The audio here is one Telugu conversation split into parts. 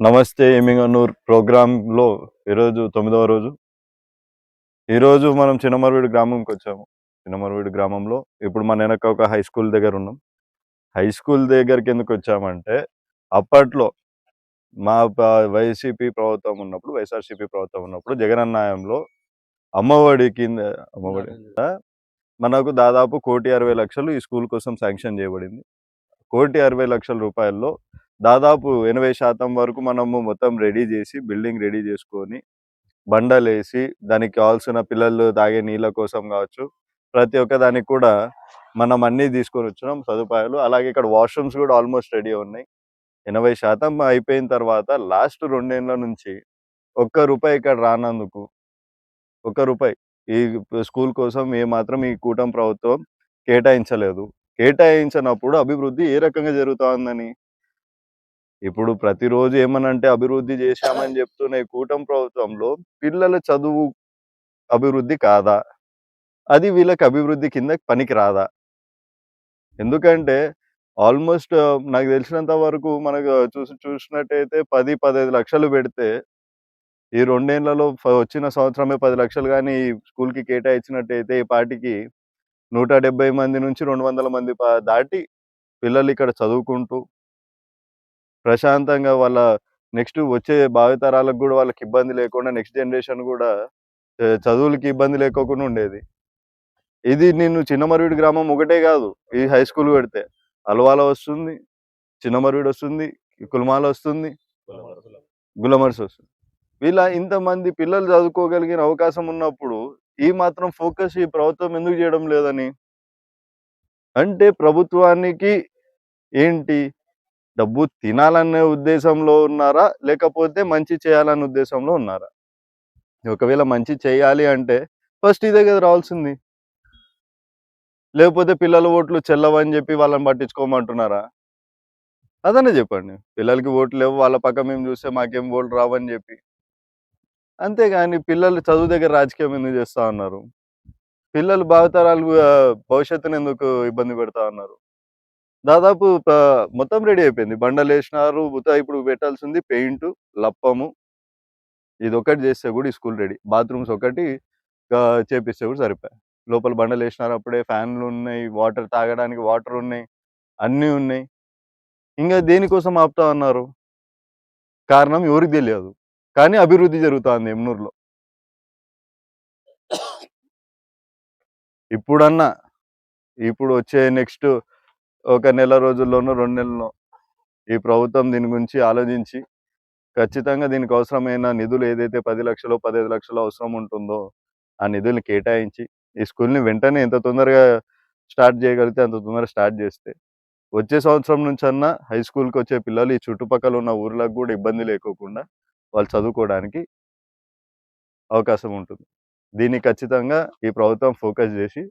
నమస్తే ఎమిగనూర్ ప్రోగ్రాంలో ఈరోజు 9వ రోజు. ఈరోజు మనం చిన్నమరవీడు గ్రామంకి వచ్చాము. చిన్నమరవీడు గ్రామంలో ఇప్పుడు మన వెనక ఒక హై స్కూల్ దగ్గర ఉన్నాం. హై స్కూల్ దగ్గరికి ఎందుకు వచ్చామంటే, అప్పట్లో మా వైసీపీ ప్రభుత్వం ఉన్నప్పుడు, వైఎస్ఆర్సీపీ ప్రభుత్వం ఉన్నప్పుడు జగనన్న హయాంలో అమ్మఒడి కింద మనకు దాదాపు 1,60,00,000 ఈ స్కూల్ కోసం శాంక్షన్ చేయబడింది. 1,60,00,000 రూపాయల్లో దాదాపు 80% వరకు మనము మొత్తం రెడీ చేసి, బిల్డింగ్ రెడీ చేసుకొని, బండలేసి, దానికి కావాల్సిన పిల్లలు తాగే నీళ్ళ కోసం కావచ్చు, ప్రతి ఒక్క దానికి కూడా మనం అన్నీ తీసుకొని వచ్చినాం సదుపాయాలు. అలాగే ఇక్కడ వాష్రూమ్స్ కూడా ఆల్మోస్ట్ రెడీ ఉన్నాయి. 80% అయిపోయిన తర్వాత లాస్ట్ 2 ఏళ్ల నుంచి ₹1 ఇక్కడ రానందుకు, ₹1 ఈ స్కూల్ కోసం ఏమాత్రం ఈ కూటమి ప్రభుత్వం కేటాయించలేదు. కేటాయించినప్పుడు అభివృద్ధి ఏ రకంగా జరుగుతా ఉందని, ఇప్పుడు ప్రతిరోజు ఏమనంటే అభివృద్ధి చేశామని చెప్తున్న ఈ కూటమి ప్రభుత్వంలో పిల్లల చదువు అభివృద్ధి కాదా? అది వీళ్ళకి అభివృద్ధి కింద పనికి రాదా? ఎందుకంటే ఆల్మోస్ట్ నాకు తెలిసినంత వరకు మనకు చూసినట్టయితే 10-15 లక్షలు పెడితే, ఈ 2 ఏళ్లలో వచ్చిన సంవత్సరమే 10 లక్షలు కానీ ఈ స్కూల్కి కేటాయించినట్టయితే ఈ పాటికి 170 మంది నుంచి 200 మంది దాటి పిల్లలు ఇక్కడ చదువుకుంటూ ప్రశాంతంగా వాళ్ళ నెక్స్ట్ వచ్చే భావితరాలకు కూడా వాళ్ళకి ఇబ్బంది లేకుండా, నెక్స్ట్ జనరేషన్ కూడా చదువులకి ఇబ్బంది లేకోకుండా ఉండేది. ఇది నేను చిన్నమరవీడు గ్రామం ఒకటే కాదు, ఈ హై స్కూల్ పెడితే అల్వాల వస్తుంది, చిన్నమరవీడు వస్తుంది, కుల్మాల వస్తుంది, గులమర్స్ వస్తుంది. వీళ్ళ ఇంతమంది పిల్లలు చదువుకోగలిగిన అవకాశం ఉన్నప్పుడు ఈ మాత్రం ఫోకస్ ఈ ప్రభుత్వం ఎందుకు చేయడం లేదని అంటే, ప్రభుత్వానికి ఏంటి, డబ్బు తినాలనే ఉద్దేశంలో ఉన్నారా, లేకపోతే మంచి చేయాలనే ఉద్దేశంలో ఉన్నారా? ఒకవేళ మంచి చేయాలి అంటే ఫస్ట్ ఇదే కదా రావాల్సింది. లేకపోతే పిల్లల ఓట్లు చెల్లవని చెప్పి వాళ్ళని పట్టించుకోమంటున్నారా? అదనే చెప్పండి. పిల్లలకి ఓట్లు లేవు, వాళ్ళ పక్క మేము చూస్తే మాకేం ఓట్లు రావని చెప్పి. అంతేగాని పిల్లలు చదువు దగ్గర రాజకీయం ఎందుకు చేస్తా ఉన్నారు? పిల్లలు భావితరాలు భవిష్యత్తును ఎందుకు ఇబ్బంది పెడతా ఉన్నారు? దాదాపు మొత్తం రెడీ అయిపోయింది. బండలేసినారు. ఇప్పుడు పెట్టాల్సింది పెయింట్, లప్పము, ఇదొకటి చేస్తే కూడా ఈ స్కూల్ రెడీ. బాత్రూమ్స్ ఒకటి చేపిస్తే కూడా సరిపోయాయి. లోపల బండలేసినారు, అప్పుడే ఫ్యాన్లు ఉన్నాయి, వాటర్ తాగడానికి వాటర్ ఉన్నాయి, అన్నీ ఉన్నాయి. ఇంకా దేనికోసం ఆపుతా ఉన్నారు? కారణం ఎవరికి తెలియదు. కానీ అభివృద్ధి జరుగుతుంది ఎమ్నూరులో. ఇప్పుడన్నా, ఇప్పుడు వచ్చే నెక్స్ట్ ఒక నెల రోజుల్లోనో 2 నెలల్లో ఈ ప్రభుత్వం దీని గురించి ఆలోచించి ఖచ్చితంగా దీనికి అవసరమైన నిధులు ఏదైతే 10 లక్షలు 15 లక్షలు అవసరం ఉంటుందో ఆ నిధుల్ని కేటాయించి ఈ స్కూల్ని వెంటనే ఎంత తొందరగా స్టార్ట్ చేయగలిగితే అంత తొందరగా స్టార్ట్ చేస్తే వచ్చే సంవత్సరం నుంచి అన్నా హై స్కూల్కి వచ్చే పిల్లలు ఈ చుట్టుపక్కల ఉన్న ఊర్లకు కూడా ఇబ్బంది లేకోకుండా వాళ్ళు చదువుకోవడానికి అవకాశం ఉంటుంది. దీన్ని ఖచ్చితంగా ఈ ప్రభుత్వం ఫోకస్ చేసి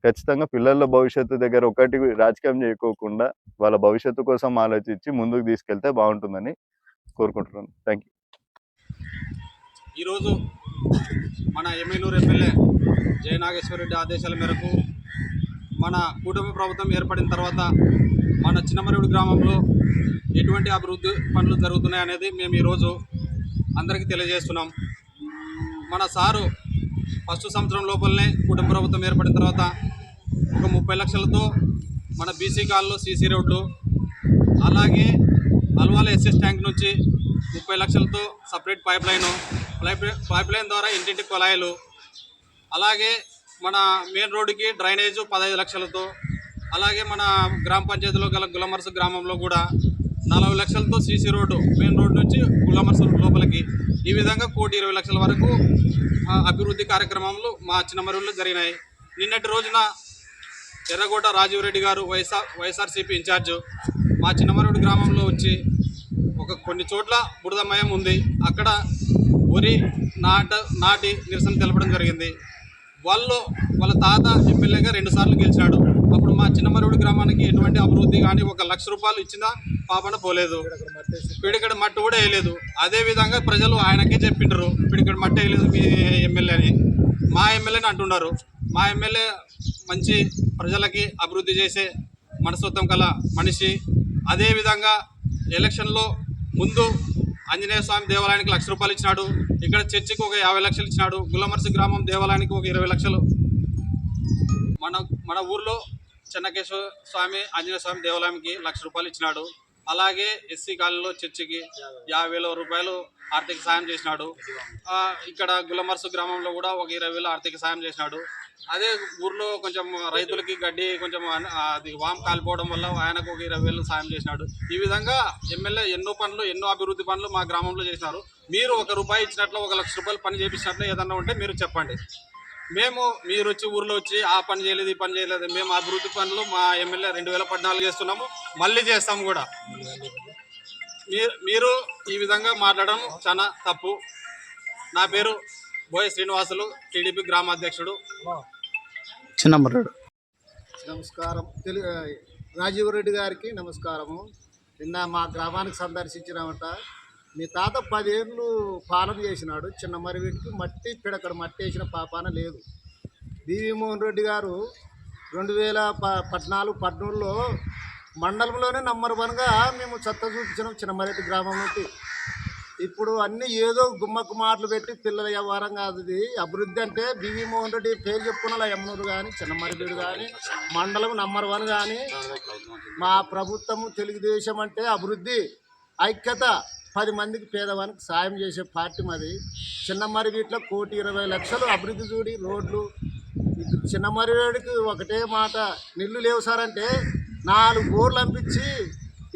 ఖచ్చితంగా పిల్లల భవిష్యత్తు దగ్గర ఒకటి రాజకీయం చేయకోకుండా వాళ్ళ భవిష్యత్తు కోసం ఆలోచించి ముందుకు తీసుకెళ్తే బాగుంటుందని కోరుకుంటున్నాను. Thank you. ఈరోజు మన ఎమ్మెల్యూరు ఎమ్మెల్యే జయ నాగేశ్వరరెడ్డి ఆదేశాల మేరకు మన కూటమి ప్రభుత్వం ఏర్పడిన తర్వాత మన చిన్నమరవీడు గ్రామంలో ఎటువంటి అభివృద్ధి పనులు జరుగుతున్నాయి అనేది మేము ఈరోజు అందరికీ తెలియజేస్తున్నాం. మన సారు ఫస్ట్ సంవత్సరం లోపలనే కూటమి ప్రభుత్వం ఏర్పడిన తర్వాత ఒక 30 లక్షలతో మన బీసీ కాల్లో సీసీ రోడ్లు, అలాగే అల్వాల ఎస్ఎస్ ట్యాంక్ నుంచి 30 లక్షలతో సపరేట్ పైప్ లైన్ ద్వారా ఇంటింటి కుళాయిలు, అలాగే మన మెయిన్ రోడ్డుకి డ్రైనేజు 15 లక్షలతో, అలాగే మన గ్రామ పంచాయతీలో గల గులమర్స్ గ్రామంలో కూడా 40 లక్షలతో సీసీ రోడ్డు మెయిన్ రోడ్డు నుంచి గులమర్స్ లోపలికి, ఈ విధంగా 1,20,00,000 వరకు అభివృద్ధి కార్యక్రమాలు మా చిన్నమరవీడులో జరిగినాయి. నిన్నటి రోజున ఎర్రగోట రాజీవ్ రెడ్డి గారు వైఎస్ఆర్సీపీ ఇన్ఛార్జ్ మా చిన్నమరవీడు గ్రామంలో వచ్చి కొన్ని చోట్ల బురదమయం ఉంది, అక్కడ వరి నాటి నిరసన తెలపడం జరిగింది. వాళ్ళ తాత ఎమ్మెల్యేగా 2 సార్లు గెలిచాడు. అప్పుడు మా చిన్నమరవీడు గ్రామానికి ఎటువంటి అభివృద్ధి కానీ ₹1,00,000 ఇచ్చినా పాపన పోలేదు, పిడికడ మట్టి కూడా వేయలేదు. అదేవిధంగా ప్రజలు ఆయనకే చెప్పింటారు పిడికడ మట్టి వేయలేదు మీ ఎమ్మెల్యే అని, మా ఎమ్మెల్యేని అంటున్నారు. మా ఎమ్మెల్యే మంచి ప్రజలకి అభివృద్ధి చేసే మనస్తత్వం గల మనిషి. అదేవిధంగా ఎలక్షన్లో ముందు ఆంజనేయ స్వామి దేవాలయానికి ₹1,00,000 ఇచ్చినాడు. ఇక్కడ చర్చికి ఒక 50 లక్షలు ఇచ్చినాడు. గుల్లమర్సి గ్రామం దేవాలయానికి ఒక 20 లక్షలు. మన ఊర్లో చెన్నకేశ్వర స్వామి ఆంజనేయ స్వామి దేవాలయానికి ₹1,00,000 ఇచ్చినాడు. అలాగే ఎస్సీ కాలనీలో చర్చికి ₹50,000 ఆర్థిక సాయం చేసినాడు. ఇక్కడ గుల్లమర్సు గ్రామంలో కూడా ఒక 20,000 ఆర్థిక సాయం చేసినాడు. అదే ఊర్లో కొంచెం రైతులకి గడ్డి కొంచెం అది వామ్ కాలిపోవడం వల్ల ఆయనకు ఒక 20,000 సాయం చేసినాడు. ఈ విధంగా ఎమ్మెల్యే ఎన్నో అభివృద్ధి పనులు మా గ్రామంలో చేసినారు. మీరు ₹1 ఇచ్చినట్లు ₹1,00,000 పని చేయించినట్లు ఏదన్నా ఉంటే మీరు చెప్పండి. మీరు వచ్చి ఊర్లో వచ్చి ఆ పని చేయలేదు, ఈ పని చేయలేదు. మేము అభివృద్ధి పనులు మా ఎమ్మెల్యే 2014 చేస్తున్నాము, మళ్ళీ చేస్తాము కూడా. మీరు ఈ విధంగా మాట్లాడడం చాలా తప్పు. నా పేరు బోయ శ్రీనివాసులు, టీడీపీ గ్రామాధ్యక్షుడు. చిన్నమర్రుడు. నమస్కారం. రాజీవ్ రెడ్డి గారికి నమస్కారము. నిన్న మా గ్రామానికి సందర్శించినామట. మీ తాత 10 ఏళ్ళు పాలన చేసినాడు. చిన్న మరివీటికి మట్టి పిడకడ మట్టి వేసిన పాపాన లేదు. బివి మోహన్ రెడ్డి గారు 2014-13లో మండలంలోనే నంబర్ 1గా మేము చెత్త చూపించినాం చిన్నమరెడ్డి గ్రామం నుండి. ఇప్పుడు అన్నీ ఏదో గుమ్మకు మాటలు పెట్టి పిల్లల వ్యవహారం కాదు. ఇది అభివృద్ధి అంటే బివి మోహన్ రెడ్డి పేరు చెప్పుకున్న యమునూరు కానీ చిన్నమరివీడు కానీ మండలం నంబర్ 1 కానీ మా ప్రభుత్వము తెలుగుదేశం అంటే అభివృద్ధి, ఐక్యత, 10 మందికి పేదవానికి సాయం చేసే పార్టీ మాది. చిన్నమరివీటిలో 1,20,00,000 అభివృద్ధి చూడి రోడ్లు. చిన్నమరివీడికి ఒకటే మాట, నీళ్లు లేవు సార్ అంటే 4 బోర్లు పంపించి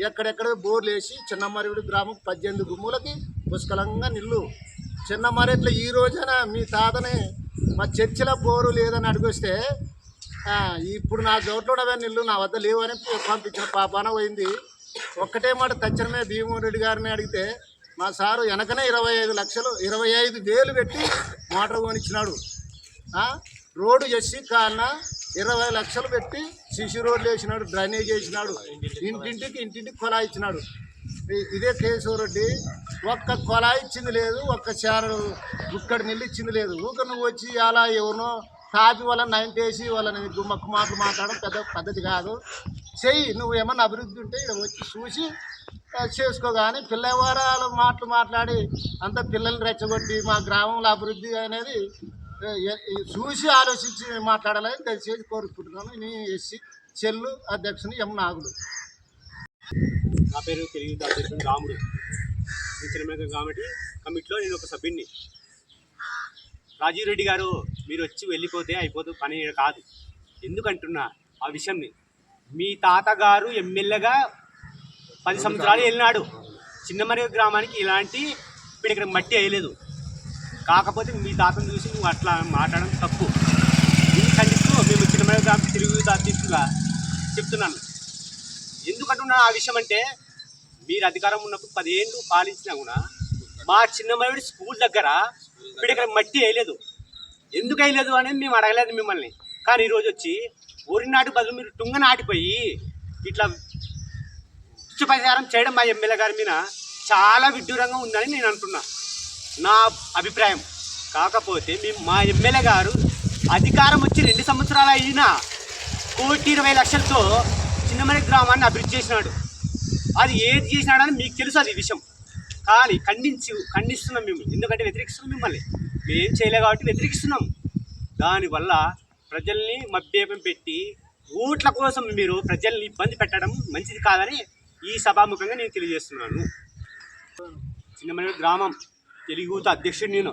ఎక్కడెక్కడ బోర్లు వేసి చిన్నమరివీడి గ్రామం 18 గుమ్ములకి పుష్కలంగా నీళ్ళు. చిన్నమరిట్లో ఈ రోజున మీ తాతని మా చర్చిలో బోరు లేదని అడిగొస్తే ఇప్పుడు నా జోట్లో నీళ్ళు నా వద్ద లేవని పంపించిన పాపాన పోయింది. ఒక్కటే మాట తక్షణమే భీమోహన్ రెడ్డి గారిని అడిగితే మా సారు వెనకనే 25,000 పెట్టి మోటార్ కొనిచ్చినాడు. రోడ్డు ఎస్సీ కాలన 20 లక్షలు పెట్టి సిసి రోడ్లు వేసినాడు, డ్రైనేజ్ వేసినాడు, ఇంటింటికి కొలాయి ఇచ్చినాడు. ఇదే కేశవరెడ్డి ఒక్క కొలాయి ఇచ్చింది లేదు, ఒక్క చారు గుక్కడి నీళ్ళు ఇచ్చింది లేదు. ఊక నువ్వు వచ్చి అలా ఎవరినో తాపి వాళ్ళని నైంటేసి వాళ్ళని గుమ్మకు మాటలు మాట్లాడడం పెద్ద పద్ధతి కాదు. చెయ్యి, నువ్వు ఏమన్నా అభివృద్ధి ఉంటే ఇక్కడ వచ్చి చూసి చేసుకో. కానీ పిల్లవారాల మాటలు మాట్లాడి అంత పిల్లల్ని రెచ్చగొట్టి మా గ్రామంలో అభివృద్ధి అనేది చూసి ఆలోచించి మాట్లాడాలని దయచేసి కోరుకుంటున్నాను. నీ ఎస్సీ చెల్లు అధ్యక్షుని ఎం నాగులు. నా పేరు తెలుగు అధ్యక్షుడు రాముడు. చిన్నమేక కమిటీలో నేను ఒక సభ్యుడిని. రాజీవ్ రెడ్డి గారు మీరు వచ్చి వెళ్ళిపోతే అయిపోతుంది పని కాదు. ఎందుకంటున్నా ఆ విషయంని, మీ తాతగారు ఎమ్మెల్యేగా 10 సంవత్సరాలు వెళ్ళినాడు. చిన్నమరి గ్రామానికి ఇలాంటి ఇక్కడ మట్టి వేయలేదు. కాకపోతే మీ తాతను చూసి నువ్వు అట్లా మాట్లాడడం తప్పు. దీన్ని ఖండిస్తూ మేము చిన్నమరి గ్రామం తెలుగు అధ్యక్షుడిగా చెప్తున్నాను. ఎందుకంటున్నా ఆ విషయం అంటే, మీరు అధికారం ఉన్నప్పుడు 10 ఏళ్ళు పాలించినా కూడా మా చిన్నమరి స్కూల్ దగ్గర ఇక్కడ మట్టి వేయలేదు. ఎందుకు వేయలేదు అనేది మేము అడగలేదు మిమ్మల్ని. కానీ ఈరోజు వచ్చి ఊరి నాటి బదులు మీరు టుంగ నాటిపోయి ఇట్లా ప్రచారం చేయడం మా ఎమ్మెల్యే గారి మీద చాలా విడ్డూరంగా ఉందని నేను అంటున్నా, నా అభిప్రాయం. కాకపోతే మా ఎమ్మెల్యే గారు అధికారం వచ్చి 2 సంవత్సరాలు అయినా 1,20,00,000తో చిన్నమరి గ్రామాన్ని అభివృద్ధి చేసినాడు. అది ఏది చేసినాడని మీకు తెలుసు, అది విషయం. కానీ ఖండిస్తున్నాం మేము. ఎందుకంటే వ్యతిరేకిస్తున్నాం మిమ్మల్ని. మేమేం చేయలేదు కాబట్టి వ్యతిరేకిస్తున్నాం. దానివల్ల ప్రజల్ని మభ్యేపం పెట్టి ఓట్ల కోసం మీరు ప్రజల్ని ఇబ్బంది పెట్టడం మంచిది కాదని ఈ సభాముఖంగా నేను తెలియజేస్తున్నాను. చిన్నమరి గ్రామం తెలుగు అధ్యక్షుడు నేను.